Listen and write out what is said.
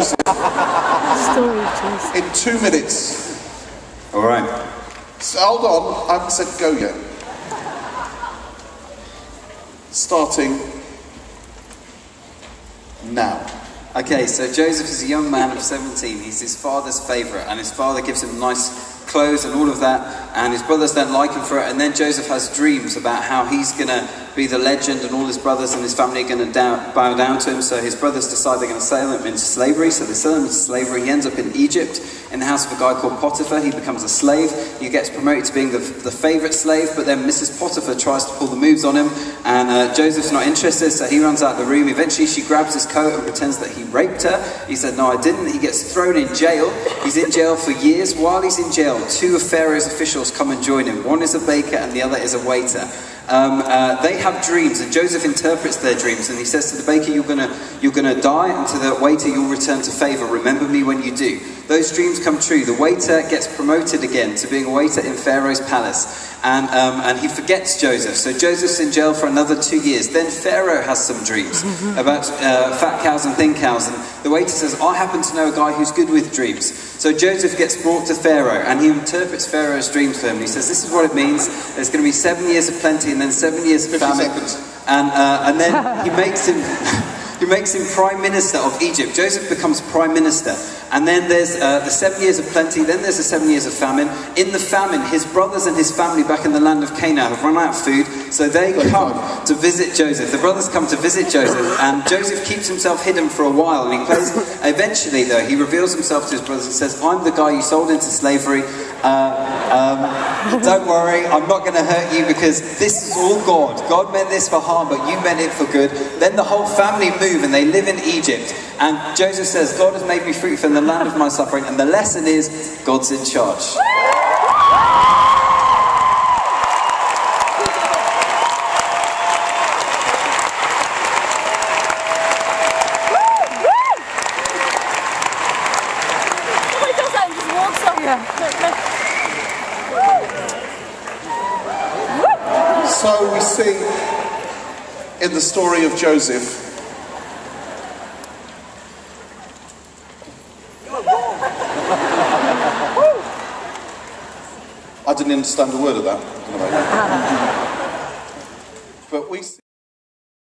Story, Joseph. In 2 minutes. All right. So, hold on, I haven't said go yet. Starting now. Okay, so Joseph is a young man of 17. He's his father's favourite, and his father gives him nice clothes and all of that, and his brothers don't like him for it, and then Joseph has dreams about how he's going to be the legend, and all his brothers and his family are going to bow down to him. So his brothers decide they're going to sell him into slavery, so they sell him into slavery. He ends up in Egypt, in the house of a guy called Potiphar. He becomes a slave. He gets promoted to being the favourite slave, but then Mrs. Potiphar tries to pull the moves on him, and Joseph's not interested, so he runs out of the room. Eventually she grabs his coat and pretends that he raped her. He said, no, I didn't. He gets thrown in jail. He's in jail for years. While he's in jail, 2 of Pharaoh's officials come and join him. One is a baker and the other is a waiter. They have dreams, and Joseph interprets their dreams, and he says to the baker, you're gonna die, and to the waiter, you'll return to favour. Remember me when you do. Those dreams come true. The waiter gets promoted again to being a waiter in Pharaoh's palace, and he forgets Joseph. So Joseph's in jail for another 2 years. Then Pharaoh has some dreams about fat cows and thin cows, and the waiter says, I happen to know a guy who's good with dreams. So Joseph gets brought to Pharaoh, and he interprets Pharaoh's dreams for him. He says, this is what it means. There's going to be 7 years of plenty, and then 7 years of famine. And then he makes him prime minister of Egypt. Joseph becomes prime minister. And then there's the 7 years of plenty, then there's the 7 years of famine. In the famine, his brothers and his family back in the land of Canaan have run out of food, so they come to visit Joseph. The brothers come to visit Joseph, and Joseph keeps himself hidden for a while, and he plays. Eventually, though, he reveals himself to his brothers and says, I'm the guy you sold into slavery. Don't worry, I'm not going to hurt you, because this is all God. God meant this for harm, but you meant it for good. Then the whole family move, and they live in Egypt. And Joseph says, God has made me free from the land of my suffering, and the lesson is, God's in charge. So we see in the story of Joseph, I didn't understand a word of that.